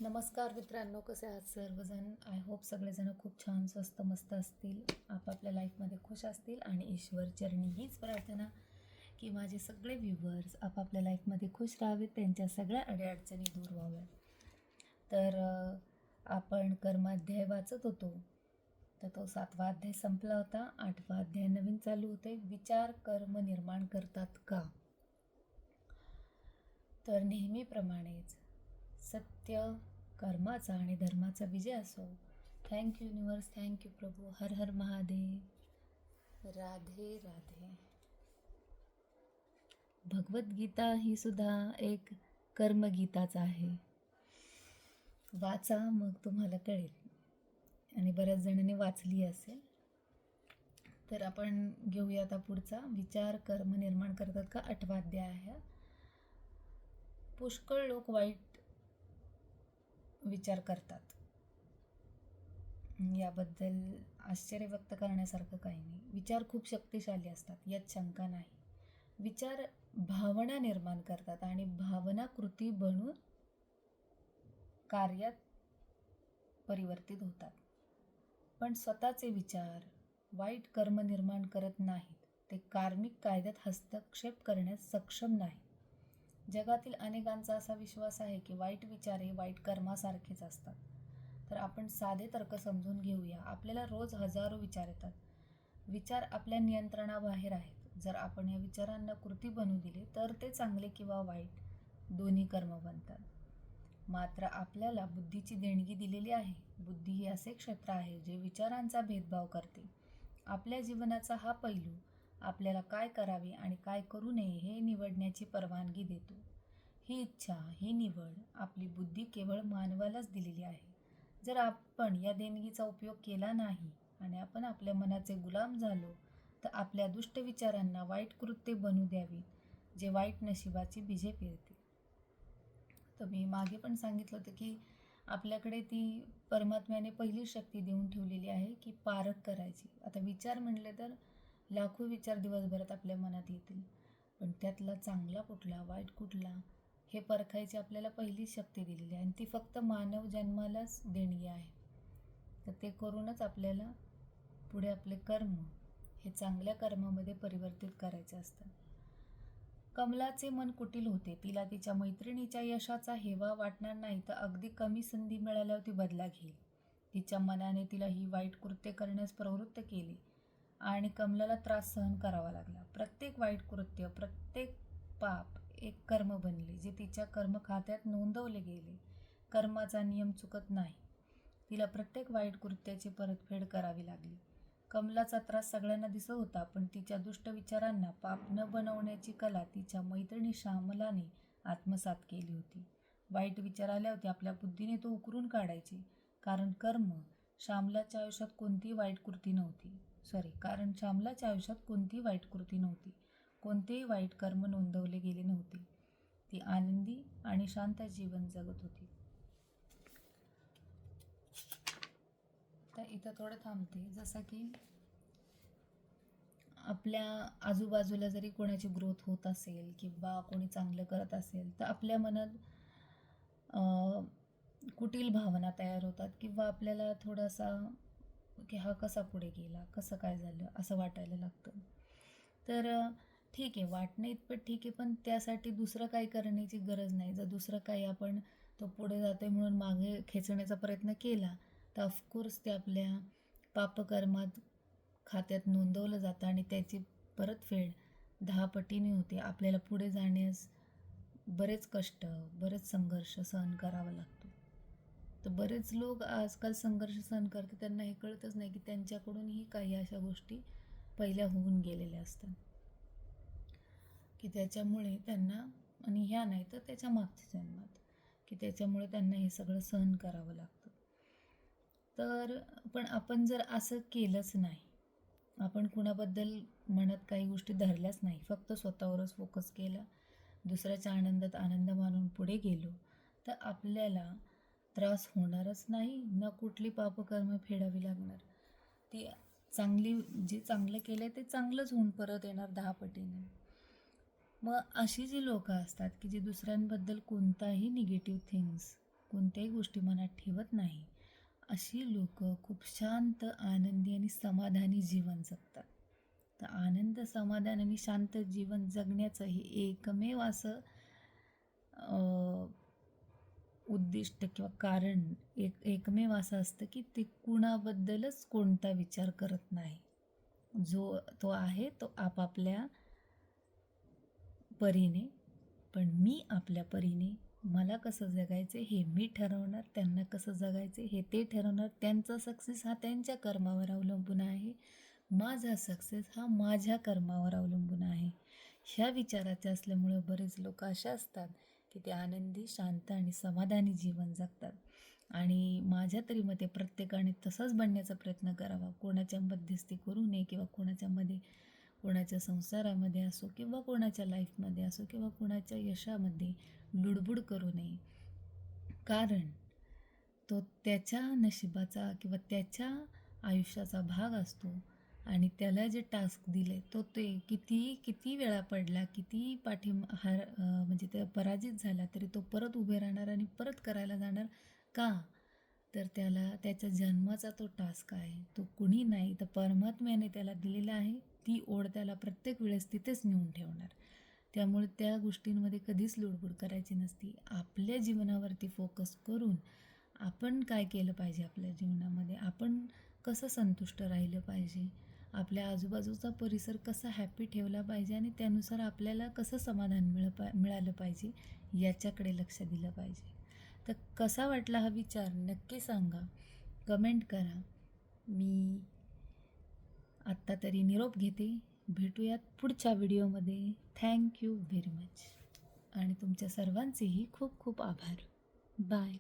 नमस्कार मित्रांनो, कसे आहात सर्वजण? आय होप सगळेजण खूप छान स्वस्त मस्त असतील, आपापल्या लाईफमध्ये खुश असतील आणि ईश्वर चरणी हीच प्रार्थना की माझे सगळे व्ह्यूवर्स आपापल्या लाईफमध्ये खुश राहावेत, त्यांच्या सगळ्या अडीअडचणी दूर व्हाव्यात. तर आपण कर्माध्याय वाचत होतो, तर तो 7वा अध्याय संपला होता. 8वा अध्याय नवीन चालू होते. विचार कर्म निर्माण करतात का? तर नेहमीप्रमाणेच सत्य कर्माचा आणि धर्माचा विजय असो. थँक्यू युनिवर्स, थँक्यू प्रभू. हर हर महादेव. राधे राधे. भगवद्गीता ही सुद्धा एक कर्मगीताच आहे. वाचा, मग तुम्हाला कळेल. आणि बऱ्याच जणांनी वाचली असेल. तर आपण घेऊया आता पुढचा. विचार कर्म निर्माण करतात का? 8वा अध्याय आहे. पुष्कळ लोक वाईट विचार करतात, याबद्दल आश्चर्य व्यक्त करण्यासारखं काही नाही. विचार खूप शक्तिशाली असतात, यात शंका नाही. विचार भावना निर्माण करतात आणि भावना कृती बनून कार्यात परिवर्तित होतात. पण स्वतःचे विचार वाईट कर्म निर्माण करत नाहीत. ते कार्मिक कायद्यात हस्तक्षेप करण्यास सक्षम नाही. जगातील अनेकांचा असा विश्वास आहे की वाईट विचार हे वाईट कर्मासारखेच असतात. तर आपण साधे तर्क समजून घेऊया. आपल्याला रोज हजारो विचार येतात. विचार आपल्या नियंत्रणाबाहेर आहेत. जर आपण या विचारांना कृती बनवू दिले तर ते चांगले किंवा वाईट दोन्ही कर्म बनतात. मात्र आपल्याला बुद्धीची देणगी दिलेली आहे. बुद्धी हे असे क्षेत्र आहे जे विचारांचा भेदभाव करते. आपल्या जीवनाचा हा पैलू आपल्याला काय करावे आणि काय करू नये हे निवडण्याची परवानगी देतो. ही इच्छा, ही निवड आपली बुद्धी केवळ मानवालाच दिलेली आहे. जर आपण या देणगीचा उपयोग केला नाही आणि आपण आपल्या मनाचे गुलाम झालो तर आपल्या दुष्ट विचारांना वाईट कृत्ये बनू द्यावी, जे वाईट नशिबाची बीजे पेरते. तर मी मागे पण सांगितलं होतं की आपल्याकडे ती परमात्म्याने पहिली शक्ती देऊन ठेवलेली आहे की पारख करायची. आता विचार म्हणले तर लाखो विचार दिवसभरात आपल्या मनात येतील, पण त्यातला चांगला कुठला, वाईट कुठला हे परखायची आपल्याला पहिली शक्ती दिलेली आहे आणि ती फक्त मानव जन्मालाच देणगी आहे. तर ते करूनच आपल्याला पुढे आपले कर्म हे चांगल्या कर्मामध्ये परिवर्तित करायचे असतात. कमलाचे मन कुटील होते. तिला तिच्या मैत्रिणीच्या यशाचा हेवा वाटणार नाही, तर अगदी कमी संधी मिळाल्यावर ती बदला घेईल. तिच्या मनाने तिला ही वाईट कृत्य करण्यास प्रवृत्त केले आणि कमलाला त्रास सहन करावा लागला. प्रत्येक वाईट कृत्य, प्रत्येक पाप एक कर्म बनले, जे तिच्या कर्म खात्यात नोंदवले गेले. कर्माचा नियम चुकत नाही. तिला प्रत्येक वाईट कृत्याची परतफेड करावी लागली. कमलाचा त्रास सगळ्यांना दिसत होता, पण तिच्या दुष्ट विचारांना पाप न बनवण्याची कला तिच्या मैत्रिणी श्यामलाने आत्मसात केली होती. वाईट विचार आल्यावर ती आपल्या बुद्धीने तो उकरून काढायची. कारण श्यामलाच्या आयुष्यात कोणतीही वाईट कृती नव्हती. कोणतेही वाईट कर्म नोंदवले गेले नव्हते. ती आनंदी आणि शांत जीवन जगत होती. तर इथं थोडं थांबते. जसं की आपल्या आजूबाजूला जरी कोणाची ग्रोथ होत असेल किंवा कोणी चांगलं करत असेल तर आपल्या मनात कुटील भावना तयार होतात किंवा आपल्याला थोडासा की हा कसा पुढे गेला, कसं काय झालं, असं वाटायला लागतं. तर ठीक आहे, वाटणं इतपत ठीक आहे, पण त्यासाठी दुसरं काही करण्याची गरज नाही. जर दुसरं काही आपण तो पुढे जातोय म्हणून मागे खेचण्याचा प्रयत्न केला तर ऑफकोर्स ते आपल्या पापकर्मात खात्यात नोंदवलं जातं आणि त्याची परतफेड 10 पटीने होते. आपल्याला पुढे जाण्यास बरेच कष्ट, बरेच संघर्ष सहन करावा लागतो. तर बरेच लोक आजकाल संघर्ष सहन करतात, त्यांना हे कळतच नाही की त्यांच्याकडूनही काही अशा गोष्टी पहिल्या होऊन गेलेल्या असतात की त्याच्यामुळे त्यांना, आणि ह्या नाही तर त्याच्या मागच्या जन्मात, की त्याच्यामुळे त्यांना हे सगळं सहन करावं लागतं. तर पण आपण जर असं केलंच नाही, आपण कुणाबद्दल मनात काही गोष्टी धरल्याच नाही, फक्त स्वतःवरच फोकस केला, दुसऱ्याच्या आनंदात आनंद मानून पुढे गेलो, तर आपल्याला त्रास होणारच नाही, ना कुठली पापकर्म फेडावी लागणार. ती जे चांगलं केलं ते चांगलंच होऊन परत येणार 10 पटीने. मग अशी जी लोकं असतात की जी दुसऱ्यांबद्दल कोणताही निगेटिव्ह थिंग्स कोणत्याही गोष्टी मनात ठेवत नाही, अशी लोक खूप शांत, आनंदी आणि समाधानी जीवन जगतात. तर आनंद, समाधान आणि शांत जीवन जगण्याचं हे एकमेव असं उद्दिष्ट किंवा कारण एकमेव असं असतं की ते कुणाबद्दलच कोणता विचार करत नाही. जो तो आहे तो आपापल्या परीने, पण मी आपल्या परीने मला कसं जगायचं हे मी ठरवणार, त्यांना कसं जगायचं हे ते ठरवणार. त्यांचा सक्सेस हा त्यांच्या कर्मावर अवलंबून आहे, माझा सक्सेस हा माझ्या कर्मावर अवलंबून आहे. ह्या विचाराचे असल्यामुळे बरेच लोक असे असतात की ते आनंदी, शांत आणि समाधानी जीवन जगतात. आणि माझ्या तरी मते प्रत्येकाने तसंच बनण्याचा प्रयत्न करावा. कोणाच्या मध्यस्थी करू नये किंवा कोणाच्या संसारामध्ये असो किंवा कोणाच्या लाईफमध्ये असो किंवा कोणाच्या यशामध्ये लुडबुड करू नये. कारण तो त्याच्या नशिबाचा किंवा त्याच्या आयुष्याचा भाग असतो आणि त्याला जे टास्क दिले तो ते किती वेळा पडला, किती म्हणजे ते पराजित झाला तरी तो परत उभे राहणार आणि परत करायला जाणार. का? तर त्याला त्याच्या जन्माचा तो टास्क आहे. तो कुणी नाही तर परमात्म्याने त्याला दिलेला आहे. ती ओढ त्याला प्रत्येक वेळेस तिथेच नेऊन ठेवणार. त्यामुळे त्या गोष्टींमध्ये कधीच लुडबुड करायची नसती. आपल्या जीवनावरती फोकस करून आपण काय केलं पाहिजे, आपल्या जीवनामध्ये आपण कसं संतुष्ट राहिलं पाहिजे, आपल्या आजूबाजूचा परिसर कसा हॅपी ठेवला पाहिजे आणि त्यानुसार आपल्याला कसं समाधान मिळालं पाहिजे याच्याकडे लक्ष दिलं पाहिजे. तर कसा वाटला हा विचार नक्की सांगा, कमेंट करा. मी आत्ता तरी निरोप घेते. भेटूयात पुढच्या व्हिडिओमध्ये. थँक्यू व्हेरी मच आणि तुमच्या सर्वांचेही खूप खूप आभार. बाय.